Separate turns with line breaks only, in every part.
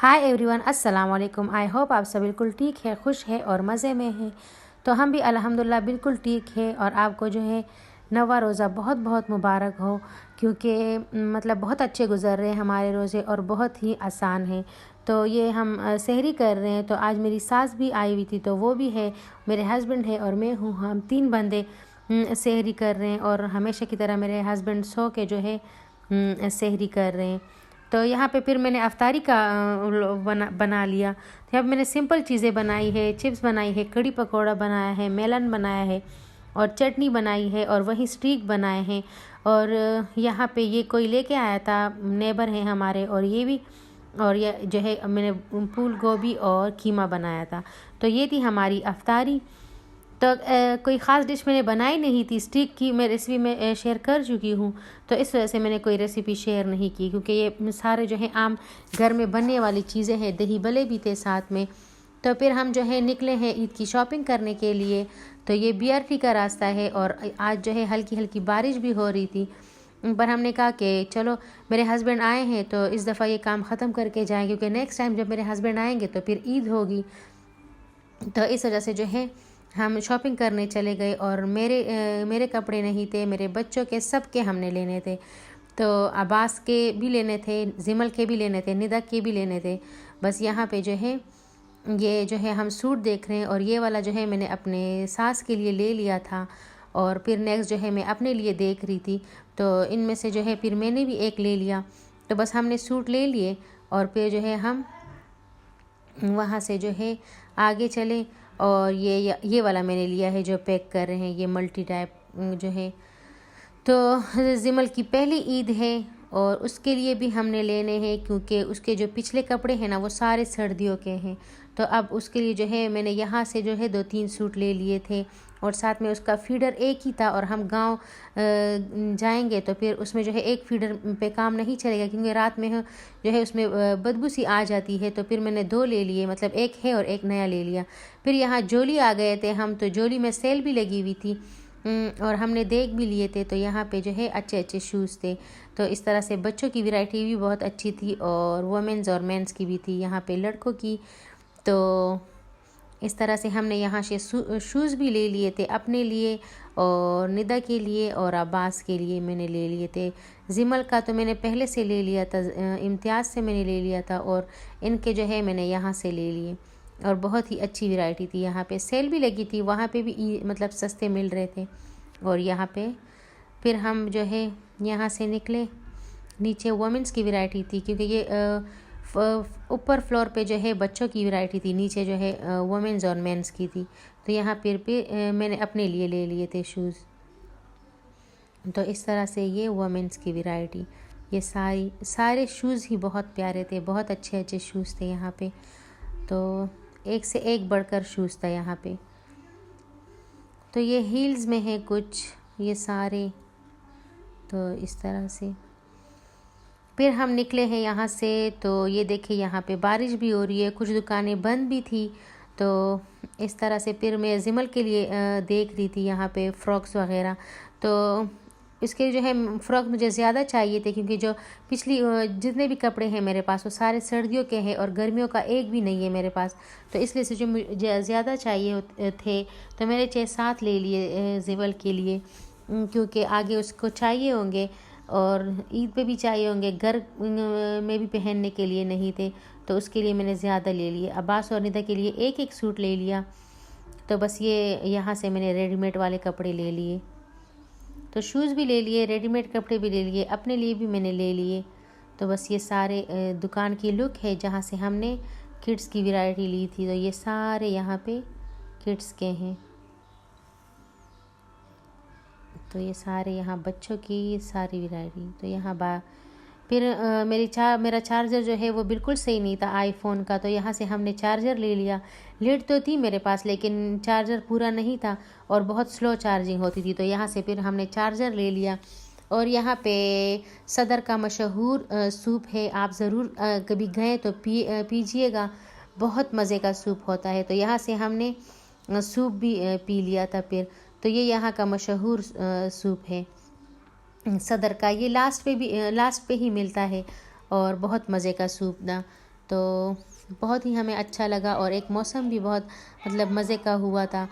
Hi everyone, अस्सलाम वालेकुम। I hope आप सब बिल्कुल ठीक है, खुश है और मज़े में हैं। तो हम भी अल्हम्दुलिल्लाह बिल्कुल ठीक है। और आपको जो है नवा रोज़ा बहुत बहुत मुबारक हो, क्योंकि मतलब बहुत अच्छे गुज़र रहे हैं हमारे रोज़े और बहुत ही आसान है। तो ये हम सहरी कर रहे हैं। तो आज मेरी सास भी आई हुई थी, तो वो भी है, मेरे हस्बैंड है और मैं हूँ। हम 3 बंदे सहरी कर रहे हैं और हमेशा की तरह मेरे हस्बैंड सो के जो है सहरी कर रहे हैं। तो यहाँ पे फिर मैंने अफ्तारी का बना लिया। तो यहाँ पे मैंने सिंपल चीज़ें बनाई है, चिप्स बनाई है, कड़ी पकौड़ा बनाया है, मेलन बनाया है और चटनी बनाई है और वही स्टीक बनाए हैं। और यहाँ पे ये कोई लेके आया था, नेबर हैं हमारे, और ये भी, और ये जो है मैंने फूल गोभी और कीमा बनाया था। तो ये थी हमारी अफ्तारी। तो कोई ख़ास डिश मैंने बनाई नहीं थी। स्टीक की मैं रेसिपी में शेयर कर चुकी हूँ, तो इस वजह से मैंने कोई रेसिपी शेयर नहीं की, क्योंकि ये सारे जो है आम घर में बनने वाली चीज़ें हैं। दही भल्ले भी थे साथ में। तो फिर हम जो है निकले हैं ईद की शॉपिंग करने के लिए। तो ये BRT का रास्ता है और आज जो है हल्की हल्की बारिश भी हो रही थी, पर हमने कहा कि चलो, मेरे हस्बैंड आए हैं तो इस दफ़ा ये काम ख़त्म करके जाएँ, क्योंकि नेक्स्ट टाइम जब मेरे हस्बैंड आएंगे तो फिर ईद होगी। तो इस वजह से जो है हम शॉपिंग करने चले गए। और मेरे कपड़े नहीं थे, मेरे बच्चों के सब के हमने लेने थे। तो अब्बास के भी लेने थे, जिमल के भी लेने थे, निदा के भी लेने थे। बस यहाँ पे जो है ये जो है हम सूट देख रहे हैं, और ये वाला जो है मैंने अपने सास के लिए ले लिया था, और फिर नेक्स्ट जो है मैं अपने लिए देख रही थी। तो इनमें से जो है फिर मैंने भी एक ले लिया। तो बस हमने सूट ले लिए और फिर जो है हम वहाँ से जो है आगे चले। और ये वाला मैंने लिया है जो पैक कर रहे हैं, ये मल्टी टाइप जो है। तो जिमल की पहली ईद है और उसके लिए भी हमने लेने हैं, क्योंकि उसके जो पिछले कपड़े हैं ना वो सारे सर्दियों के हैं। तो अब उसके लिए जो है मैंने यहाँ से जो है 2-3 सूट ले लिए थे, और साथ में उसका फीडर एक ही था। और हम गांव जाएंगे तो फिर उसमें जो है एक फीडर पे काम नहीं चलेगा, क्योंकि रात में जो है उसमें बदबू सी आ जाती है। तो फिर मैंने 2 ले लिए, मतलब एक है और एक नया ले लिया। फिर यहाँ जोली आ गए थे हम, तो जोली में सेल भी लगी हुई थी और हमने देख भी लिए थे। तो यहाँ पे जो है अच्छे अच्छे शूज़ थे। तो इस तरह से बच्चों की वैरायटी भी बहुत अच्छी थी, और वुमेंस और मेंस की भी थी, यहाँ पे लड़कों की। तो इस तरह से हमने यहाँ से शूज़ भी ले लिए थे अपने लिए, और निदा के लिए और अब्बास के लिए मैंने ले लिए थे। जिमल का तो मैंने पहले से ले लिया था, इम्तियाज़ से मैंने ले लिया था, और इनके जो है मैंने यहाँ से ले लिए। और बहुत ही अच्छी वैरायटी थी, यहाँ पे सेल भी लगी थी, वहाँ पे भी मतलब सस्ते मिल रहे थे। और यहाँ पे फिर हम जो है यहाँ से निकले। नीचे वुमेंस की वैरायटी थी, क्योंकि ये ऊपर फ्लोर पे जो है बच्चों की वैरायटी थी, नीचे जो है वुमेंस और मेंस की थी। तो यहाँ पे मैंने अपने लिए ले लिए थे शूज़। तो इस तरह से ये वुमेंस की वैरायटी, ये सारे शूज़ ही बहुत प्यारे थे, बहुत अच्छे अच्छे शूज़ थे यहाँ पे। तो एक से एक बढ़कर शूज़ था यहाँ पे। तो ये हील्स में है कुछ, ये सारे। तो इस तरह से फिर हम निकले हैं यहाँ से। तो ये देखिए यहाँ पे बारिश भी हो रही है, कुछ दुकानें बंद भी थी। तो इस तरह से फिर मैं जिमल के लिए देख रही थी यहाँ पे फ़्रॉक्स वगैरह। तो इसके जो है फ़्रॉक मुझे ज़्यादा चाहिए थे, क्योंकि जो पिछली जितने भी कपड़े हैं मेरे पास वो सारे सर्दियों के हैं, और गर्मियों का एक भी नहीं है मेरे पास। तो इसलिए से जो मुझे ज़्यादा चाहिए थे, तो मैंने 6-7 ले लिए जिमल के लिए, क्योंकि आगे उसको चाहिए होंगे और ईद पे भी चाहिए होंगे, घर में भी पहनने के लिए नहीं थे। तो उसके लिए मैंने ज़्यादा ले लिए। अब्बास और निदा के लिए एक एक सूट ले लिया। तो बस ये यहाँ से मैंने रेडीमेड वाले कपड़े ले लिए। तो शूज़ भी ले लिए, रेडीमेड कपड़े भी ले लिए, अपने लिए भी मैंने ले लिए। तो बस ये सारे दुकान की लुक है जहाँ से हमने किड्स की वैरायटी ली थी। तो ये सारे यहाँ पे किड्स के हैं। तो ये सारे यहाँ बच्चों की सारी वैरायटी। तो यहाँ फिर मेरा चार्जर जो है वो बिल्कुल सही नहीं था आईफोन का। तो यहाँ से हमने चार्जर ले लिया। लीड तो थी मेरे पास, लेकिन चार्जर पूरा नहीं था और बहुत स्लो चार्जिंग होती थी। तो यहाँ से फिर हमने चार्जर ले लिया। और यहाँ पे सदर का मशहूर सूप है, आप ज़रूर कभी गए तो पीजिएगा, बहुत मज़े का सूप होता है। तो यहाँ से हमने सूप भी पी लिया था फिर। तो ये यहाँ का मशहूर सूप है सदर का। ये लास्ट पे ही मिलता है और बहुत मज़े का सूप था। तो बहुत ही हमें अच्छा लगा और एक मौसम भी बहुत मतलब मज़े का हुआ था।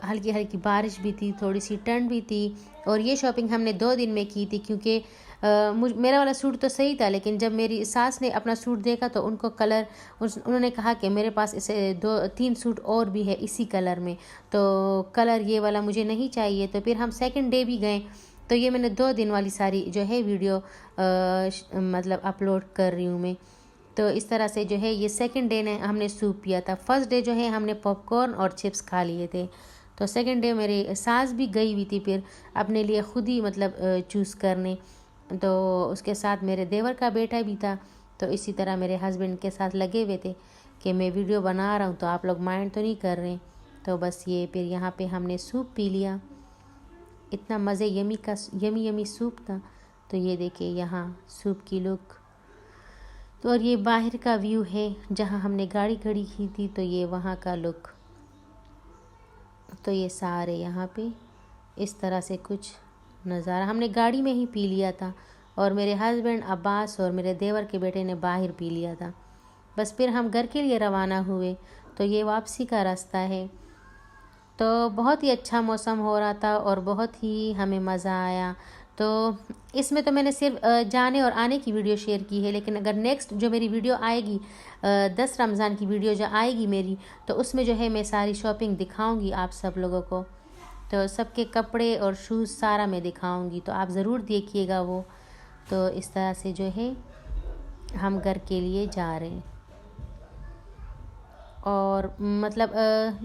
हल्की हल्की बारिश भी थी, थोड़ी सी ठंड भी थी। और ये शॉपिंग हमने 2 दिन में की थी, क्योंकि मेरा वाला सूट तो सही था, लेकिन जब मेरी सास ने अपना सूट देखा तो उनको कलर उन्होंने कहा कि मेरे पास इसे 2-3 सूट और भी है इसी कलर में, तो कलर ये वाला मुझे नहीं चाहिए। तो फिर हम सेकंड डे भी गए। तो ये मैंने 2 दिन वाली सारी जो है वीडियो मतलब अपलोड कर रही हूँ मैं। तो इस तरह से जो है ये सेकंड डे ने हमने सूप पिया था। फर्स्ट डे जो है हमने पॉपकॉर्न और चिप्स खा लिए थे। तो सेकंड डे मेरी सास भी गई हुई थी फिर अपने लिए ख़ुद ही मतलब चूज़ करने। तो उसके साथ मेरे देवर का बेटा भी था। तो इसी तरह मेरे हस्बैंड के साथ लगे हुए थे कि मैं वीडियो बना रहा हूँ तो आप लोग माइंड तो नहीं कर रहे। तो बस ये फिर यहाँ पे हमने सूप पी लिया। इतना मज़े यमी सूप था। तो ये देखिए यहाँ सूप की लुक। तो और ये बाहर का व्यू है जहाँ हमने गाड़ी खड़ी की थी, तो ये वहाँ का लुक। तो ये सारे यहाँ पे इस तरह से कुछ नज़ारा हमने गाड़ी में ही पी लिया था, और मेरे हस्बैंड अब्बास और मेरे देवर के बेटे ने बाहर पी लिया था। बस फिर हम घर के लिए रवाना हुए। तो ये वापसी का रास्ता है। तो बहुत ही अच्छा मौसम हो रहा था और बहुत ही हमें मज़ा आया। तो इसमें तो मैंने सिर्फ जाने और आने की वीडियो शेयर की है, लेकिन अगर नेक्स्ट जो मेरी वीडियो आएगी 10 रमज़ान की वीडियो जो आएगी मेरी, तो उसमें जो है मैं सारी शॉपिंग दिखाऊंगी आप सब लोगों को। तो सबके कपड़े और शूज़ सारा मैं दिखाऊंगी, तो आप ज़रूर देखिएगा वो। तो इस तरह से जो है हम घर के लिए जा रहे हैं। और मतलब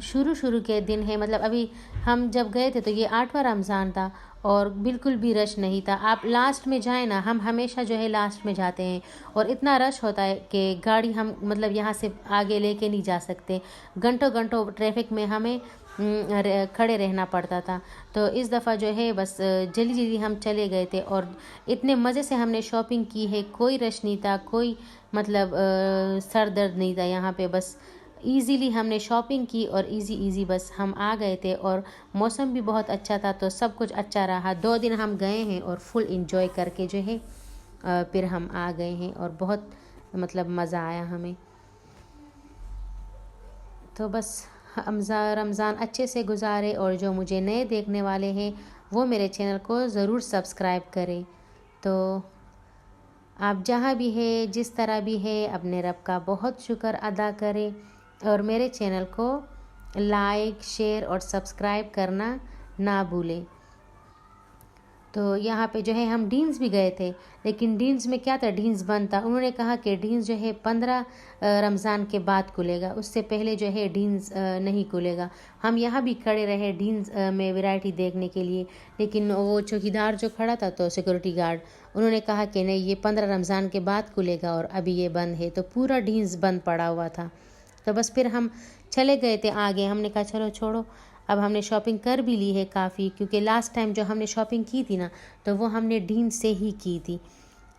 शुरू के दिन है, मतलब अभी हम जब गए थे तो ये 8वां रमज़ान था और बिल्कुल भी रश नहीं था। आप लास्ट में जाएं ना, हम हमेशा जो है लास्ट में जाते हैं और इतना रश होता है कि गाड़ी हम मतलब यहाँ से आगे लेके नहीं जा सकते। घंटों घंटों ट्रैफिक में हमें खड़े रहना पड़ता था। तो इस दफ़ा जो है बस जल्दी जल्दी हम चले गए थे और इतने मज़े से हमने शॉपिंग की है। कोई रश नहीं था, कोई मतलब सर दर्द नहीं था यहाँ पे। बस ईज़िली हमने शॉपिंग की और इजी बस हम आ गए थे। और मौसम भी बहुत अच्छा था, तो सब कुछ अच्छा रहा। 2 दिन हम गए हैं और फुल इंजॉय करके जो है फिर हम आ गए हैं और बहुत मतलब मज़ा आया हमें। तो बस रमज़ान अच्छे से गुजारे। और जो मुझे नए देखने वाले हैं वो मेरे चैनल को ज़रूर सब्सक्राइब करें। तो आप जहाँ भी है, जिस तरह भी है, अपने रब का बहुत शुक्र अदा करें और मेरे चैनल को लाइक, शेयर और सब्सक्राइब करना ना भूलें। तो यहाँ पे जो है हम डीन्स भी गए थे, लेकिन डीन्स में क्या था, डीन्स बंद था। उन्होंने कहा कि डीन्स जो है 15 रमज़ान के बाद खुलेगा, उससे पहले जो है डीन्स नहीं खुलेगा। हम यहाँ भी खड़े रहे डीन्स में वैरायटी देखने के लिए, लेकिन वो चौकीदार जो खड़ा था, तो सिक्योरिटी गार्ड, उन्होंने कहा कि नहीं, ये 15 रमज़ान के बाद खुलेगा और अभी ये बंद है। तो पूरा डीन्स बंद पड़ा हुआ था। तो बस फिर हम चले गए थे आगे। हमने कहा चलो छोड़ो, अब हमने शॉपिंग कर भी ली है काफ़ी, क्योंकि लास्ट टाइम जो हमने शॉपिंग की थी ना, तो वो हमने डीन से ही की थी।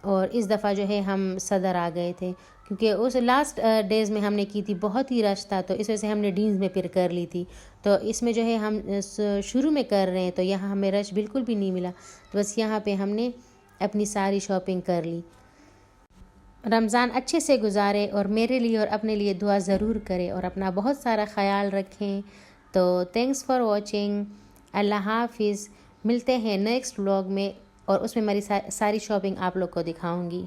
और इस दफ़ा जो है हम सदर आ गए थे, क्योंकि उस लास्ट डेज़ में हमने की थी, बहुत ही रश था, तो इस वजह से हमने डीन्स में फिर कर ली थी। तो इसमें जो है हम शुरू में कर रहे हैं, तो यहाँ हमें रश बिल्कुल भी नहीं मिला। तो बस यहाँ पे हमने अपनी सारी शॉपिंग कर ली। रमज़ान अच्छे से गुजारे और मेरे लिए और अपने लिए दुआ ज़रूर करें और अपना बहुत सारा ख्याल रखें। तो थैंक्स फॉर वॉचिंग। अल्लाह हाफिज़। मिलते हैं नेक्स्ट व्लॉग में और उसमें मेरी सारी शॉपिंग आप लोग को दिखाऊंगी।